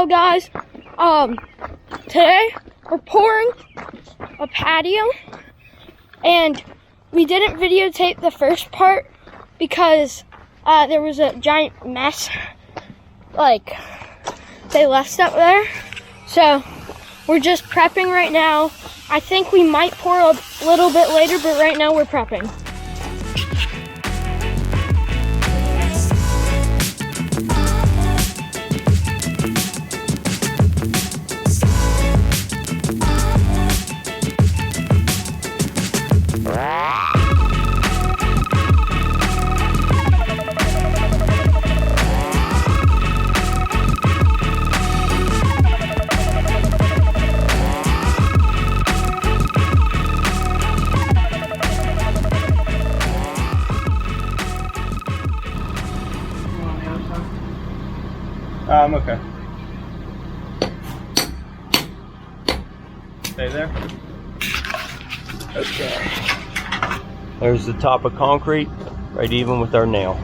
So guys, today we're pouring a patio, and we didn't videotape the first part because there was a giant mess, like they left up there. So we're just prepping right now. I think we might pour a little bit later, but right now we're prepping. I'm okay. Stay there. Okay. There's the top of concrete, right even with our nail.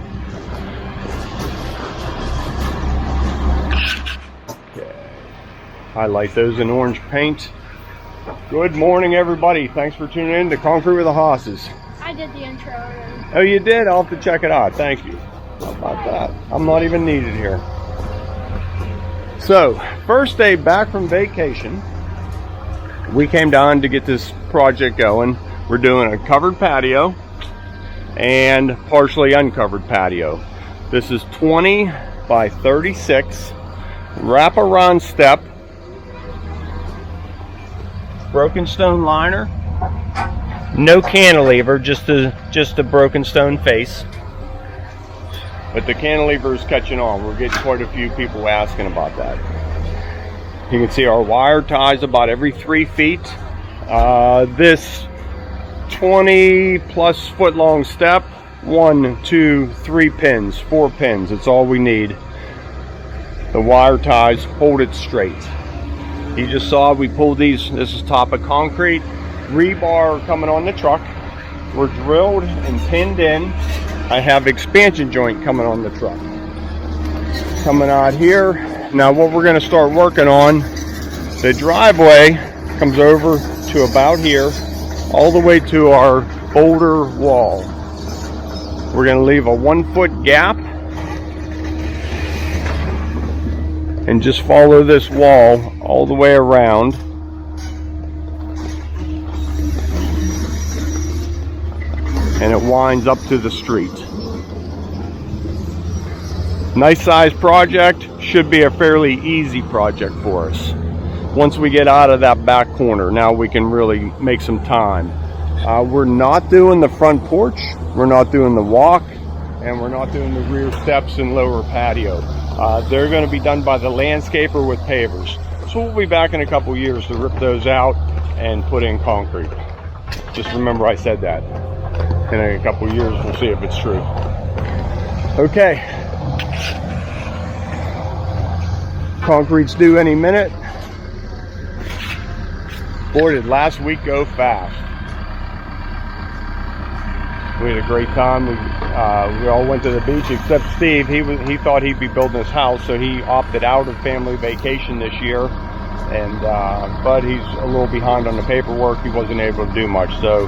Okay. Highlight those in orange paint. Good morning, everybody. Thanks for tuning in to Concrete with the Hosses. I did the intro already. Oh, you did? I'll have to check it out. Thank you. How about that? I'm not even needed here. So, first day back from vacation, we came down to get this project going. We're doing a covered patio and partially uncovered patio. This is 20 by 36, wraparound step, broken stone liner, no cantilever, just a broken stone face. But the cantilever is catching on. We're getting quite a few people asking about that. You can see our wire ties about every 3 feet. This 20 plus foot long step, 1, 2, 3 pins, 4 pins. It's all we need. The wire ties hold it straight. You just saw we pulled these. This is top of concrete. Rebar coming on the truck. We're drilled and pinned in. I have expansion joint coming on the truck. Coming out here. Now what we're going to start working on, the driveway comes over to about here, all the way to our boulder wall. We're going to leave a 1 foot gap and just follow this wall all the way around. And it winds up to the street. Nice size project, should be a fairly easy project for us. Once we get out of that back corner, now we can really make some time. We're not doing the front porch, we're not doing the walk, and we're not doing the rear steps and lower patio. They're going to be done by the landscaper with pavers. So we'll be back in a couple years to rip those out and put in concrete. Just remember I said that. In a couple years, we'll see if it's true. Okay. Concrete's due any minute. Boy, did last week go fast. We had a great time. We all went to the beach except Steve. He thought he'd be building his house, so he opted out of family vacation this year. And but he's a little behind on the paperwork. He wasn't able to do much. So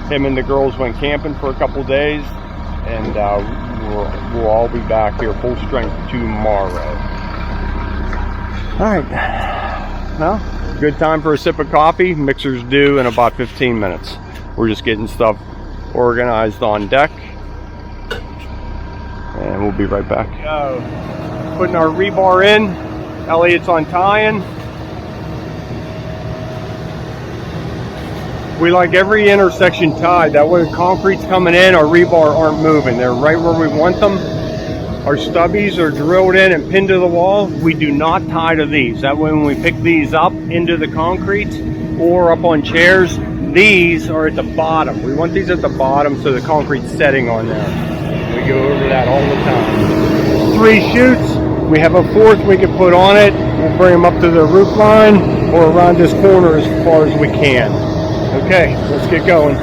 him and the girls went camping for a couple days, and we'll all be back here full strength tomorrow. All right. Well, good time for a sip of coffee. Mixer's due in about 15 minutes. We're just getting stuff organized on deck, and we'll be right back. Putting our rebar in. Elliot's untying. We like every intersection tied. That way concrete's coming in, our rebar aren't moving. They're right where we want them. Our stubbies are drilled in and pinned to the wall. We do not tie to these. That way when we pick these up into the concrete or up on chairs, these are at the bottom. We want these at the bottom so the concrete's setting on there. We go over that all the time. 3 chutes. We have a 4th we can put on it. We'll bring them up to the roof line or around this corner as far as we can. Okay, let's get going.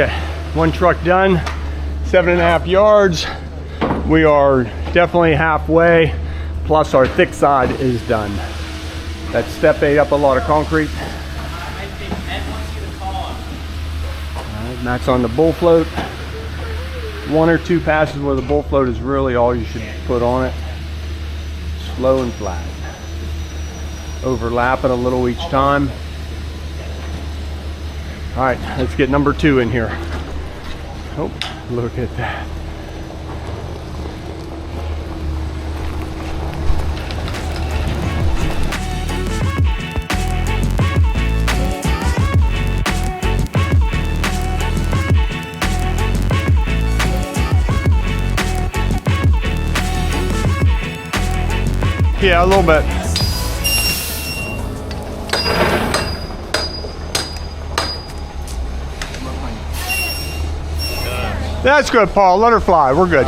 Okay, one truck done, 7.5 yards. We are definitely halfway, plus our thick side is done. That step ate up a lot of concrete. Alright, Matt's on the bull float. 1 or 2 passes where the bull float is really all you should put on it. Slow and flat. Overlap it a little each time. Alright, let's get number 2 in here. Oh, look at that. Yeah, a little bit. That's good, Paul. Let her fly. We're good.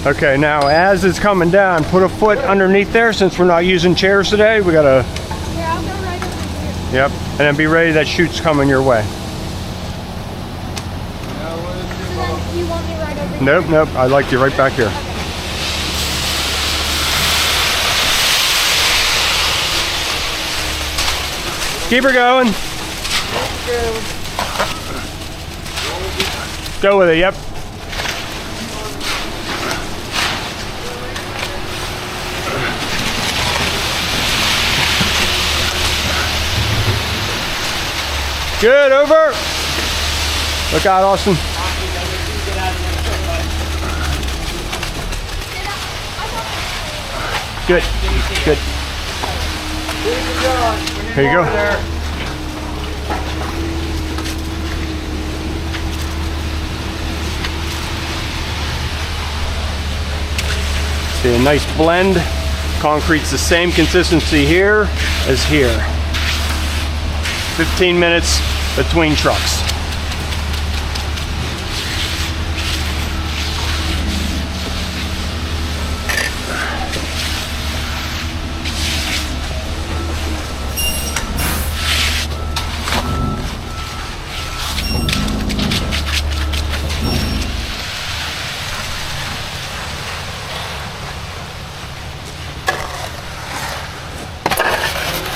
Okay, now as it's coming down, put a foot underneath there since we're not using chairs today. We gotta. Yeah, I'll go right over here. Yep, and then be ready. That chute's coming your way. You want me right over here? Nope, nope. I like you right back here. Keep her going. Go with it, yep. Good, over. Look out, Austin. Good, good. Here you go. See a nice blend. Concrete's the same consistency here as here. 15 minutes between trucks.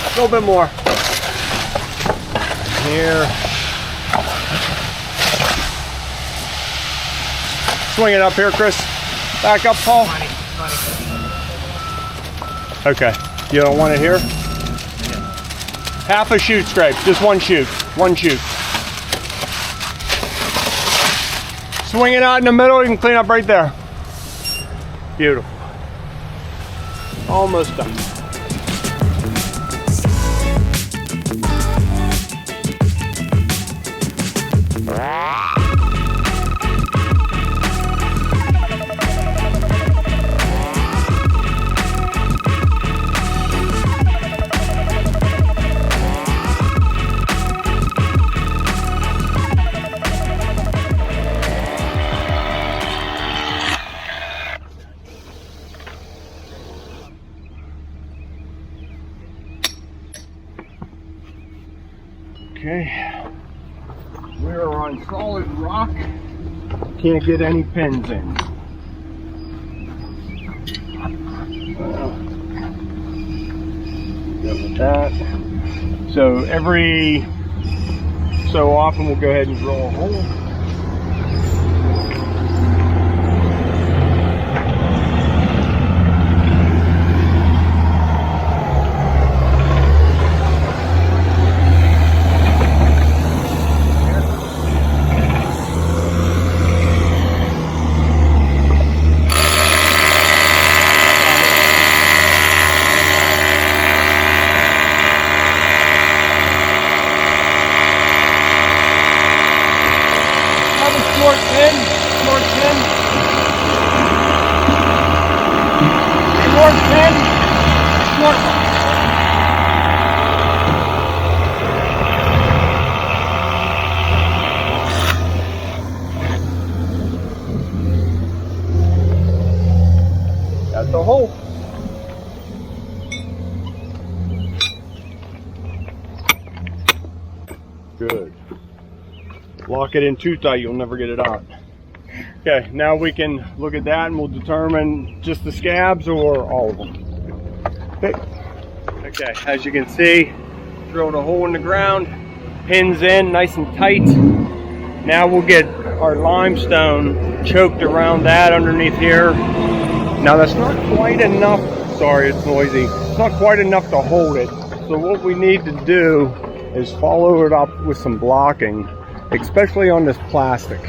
A little bit more. Here. Swing it up here, Chris. Back up, Paul. Okay. You don't want it here? Half a chute scrape. Just one chute. One chute. Swing it out in the middle. You can clean up right there. Beautiful. Almost done. Okay, we are on solid rock. Can't get any pins in. Good with that. So every so often we'll go ahead and drill a hole. Short pin, short pin. Short pin, short. That's the hole. Good. Lock it in too tight, you'll never get it out. Okay, now we can look at that and we'll determine just the scabs or all of them. Okay, as you can see, drilled a hole in the ground, pins in nice and tight. Now we'll get our limestone choked around that underneath here. Now that's not quite enough, sorry it's noisy, it's not quite enough to hold it. So what we need to do is follow it up with some blocking, especially on this plastic.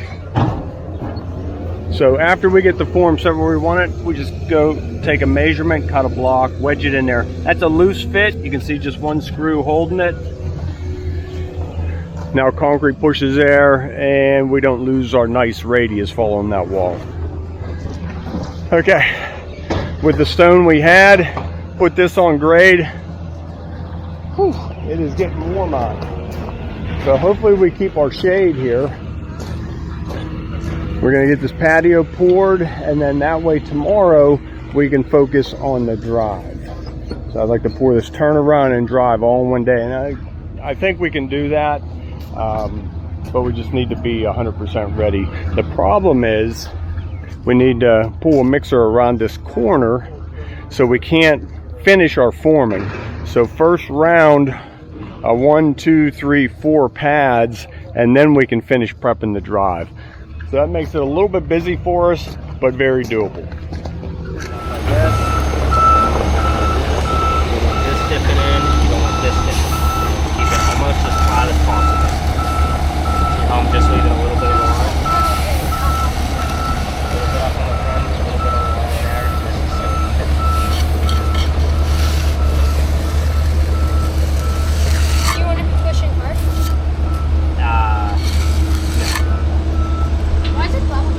So after we get the form set where we want it, we just go take a measurement, cut a block, wedge it in there. That's a loose fit. You can see just one screw holding it. Now concrete pushes there and we don't lose our nice radius following that wall. Okay, with the stone we had, put this on grade. Whew, it is getting warm out. So hopefully we keep our shade here. We're gonna get this patio poured, and then that way tomorrow we can focus on the drive. So I'd like to pour this turnaround and drive all in one day, and I think we can do that, but we just need to be 100% ready. The problem is we need to pull a mixer around this corner, so we can't finish our forming. So first round, 1, 2, 3, 4 pads, and then we can finish prepping the drive. So that makes it a little bit busy for us, but very doable. Like this. You want this dipping in, you don't want this dipping in. Keep it almost as flat as possible. See how I'm just leaving a little bit of a line? A little bit up on the front, a little bit on the line there. Do you want to be pushing hard? Why is it level?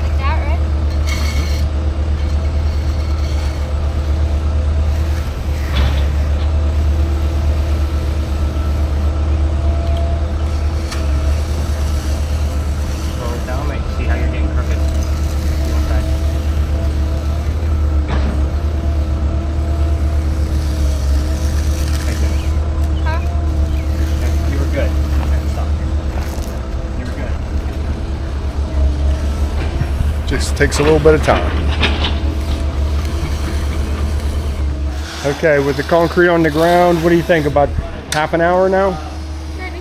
Like that, right? Slow it down, mate. See how you're getting crooked. Okay. Huh? You were good. Okay, stop. You were good. Just takes a little bit of time. Okay, with the concrete on the ground, what do you think? About half an hour now? Maybe.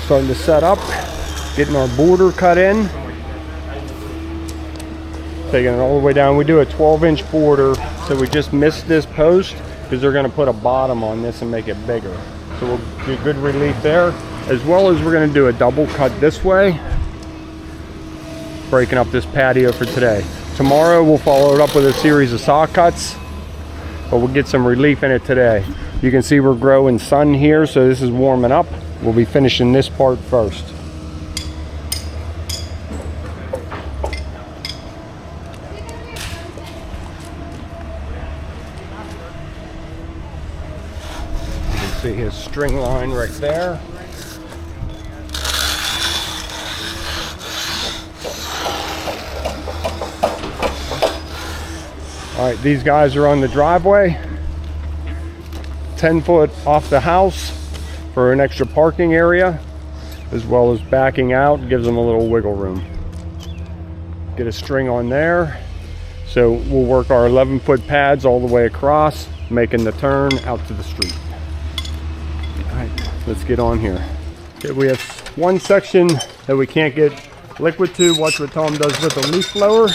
Starting to set up, getting our border cut in. Taking it all the way down. We do a 12-inch border, so we just missed this post because they're going to put a bottom on this and make it bigger. So we'll do good relief there, as well as we're going to do a double cut this way, breaking up this patio for today. Tomorrow we'll follow it up with a series of saw cuts, but we'll get some relief in it today. You can see we're growing sun here, so this is warming up. We'll be finishing this part first. You can see his string line right there. All right, these guys are on the driveway, 10 foot off the house for an extra parking area, as well as backing out, gives them a little wiggle room. Get a string on there. So we'll work our 11-foot pads all the way across, making the turn out to the street. All right, let's get on here. Okay, we have one section that we can't get liquid to. Watch what Tom does with the leaf blower.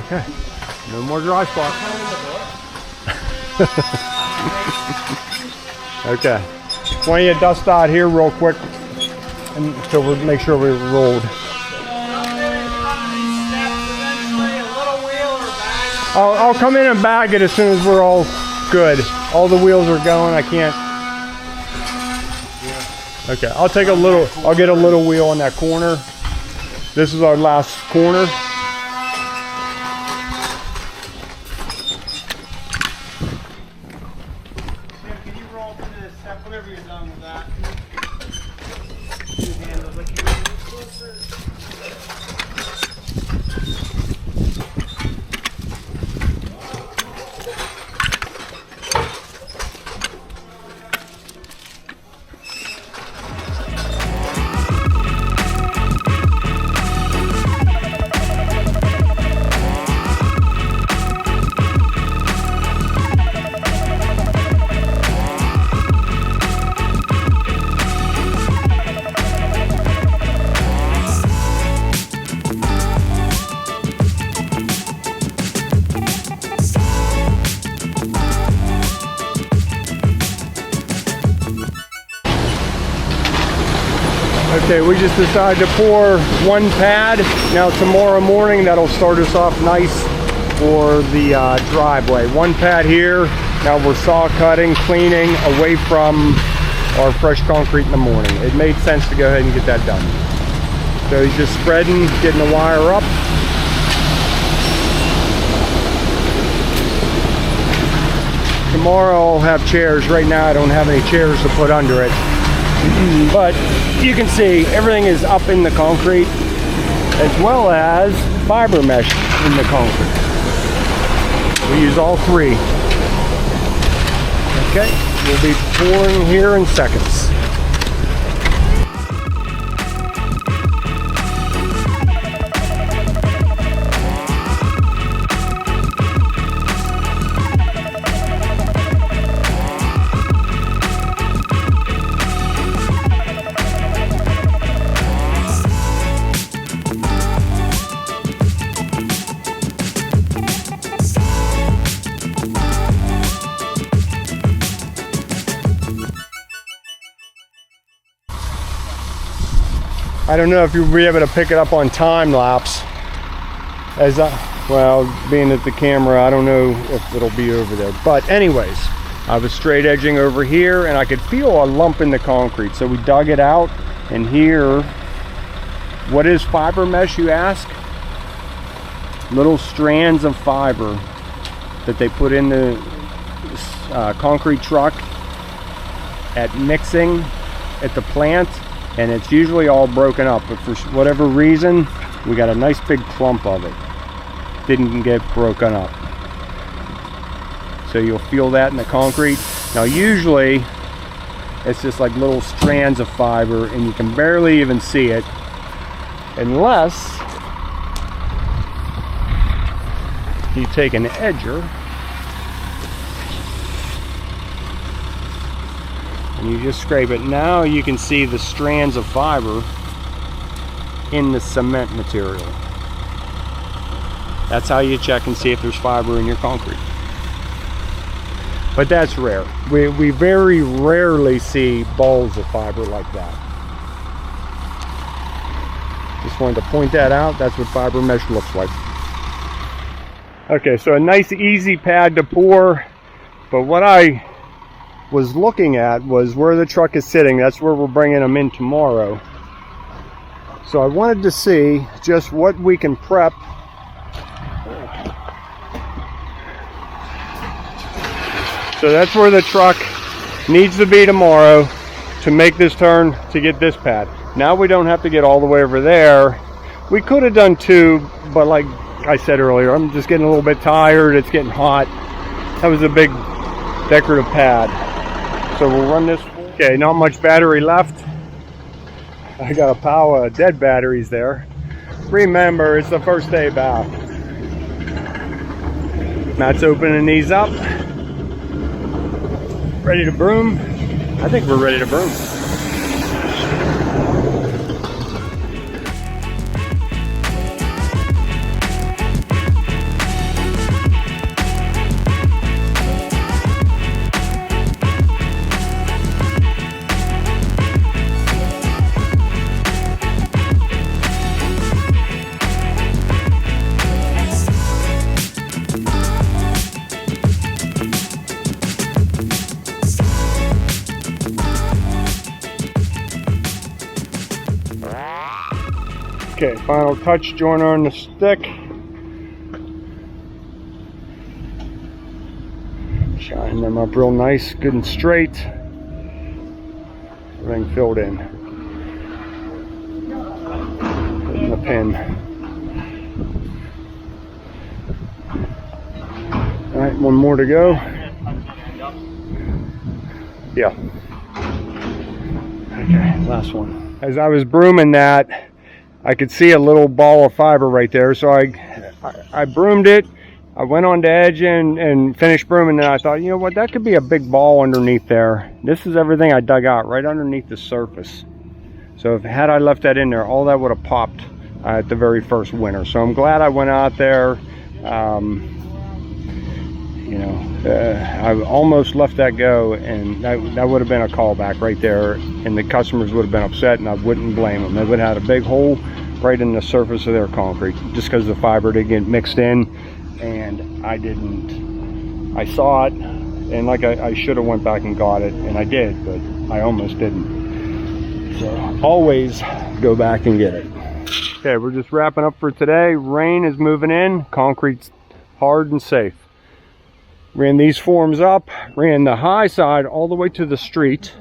Okay, no more dry spot. Okay, want you to dust out here real quick until we make sure we're rolled. I'll come in and bag it as soon as we're all good. All the wheels are going. I can't. Okay, I'll get a little wheel on that corner. This is our last corner. Can you roll to this step whenever you're done with that? Okay, we just decided to pour one pad. Now tomorrow morning, that'll start us off nice for the driveway. One pad here. Now we're saw cutting, cleaning away from our fresh concrete in the morning. It made sense to go ahead and get that done. So he's just spreading, getting the wire up. Tomorrow I'll have chairs. Right now I don't have any chairs to put under it. But you can see everything is up in the concrete, as well as fiber mesh in the concrete. We use all three. Okay, we'll be pouring here in seconds. I don't know if you'll be able to pick it up on time lapse. Well, being at the camera, I don't know if it'll be over there. But anyways, I was straight edging over here and I could feel a lump in the concrete. So we dug it out, and here, what is fiber mesh, you ask? Little strands of fiber that they put in the concrete truck at mixing at the plant. And it's usually all broken up, but for whatever reason, we got a nice big clump of it. Didn't get broken up. So you'll feel that in the concrete. Now usually, it's just like little strands of fiber, and you can barely even see it, unless you take an edger and you just scrape it. Now you can see the strands of fiber in the cement material. That's how you check and see if there's fiber in your concrete. But that's rare. We very rarely see balls of fiber like that. Just wanted to point that out. That's what fiber mesh looks like. Okay, so a nice easy pad to pour, but what I was looking at was where the truck is sitting. That's where we're bringing them in tomorrow. So I wanted to see just what we can prep. So that's where the truck needs to be tomorrow to make this turn to get this pad. Now we don't have to get all the way over there. We could have done two, but like I said earlier, I'm just getting a little bit tired. It's getting hot. That was a big decorative pad. So we'll run this. Okay, not much battery left. I got a pile of dead batteries there. Remember, it's the first day back. Matt's opening these up. Ready to broom? I think we're ready to broom. Okay, final touch joiner on the stick. Shine them up real nice, good and straight. Everything filled in. Putting the pin. Alright, one more to go. Yeah. Okay, last one. As I was brooming that, I could see a little ball of fiber right there, so I broomed it. I went on the edge and finished brooming, and I thought, you know what, that could be a big ball underneath there. This is everything I dug out right underneath the surface. So had I left that in there, all that would have popped at the very first winter. So I'm glad I went out there. You know, I almost let that go, and that would have been a callback right there, and the customers would have been upset, and I wouldn't blame them. They would have had a big hole right in the surface of their concrete just because the fiber didn't get mixed in, and I didn't. I saw it, and like I should have went back and got it, and I did, but I almost didn't. So always go back and get it. Okay, we're just wrapping up for today. Rain is moving in, concrete's hard and safe. Ran these forms up, ran the high side all the way to the street.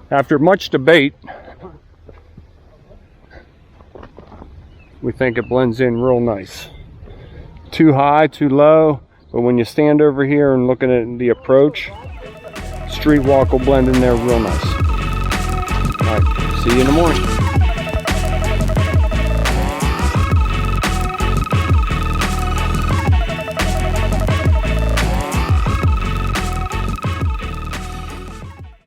After much debate, we think it blends in real nice. Too high, too low, but when you stand over here and looking at the approach, street walk will blend in there real nice. All right, see you in the morning.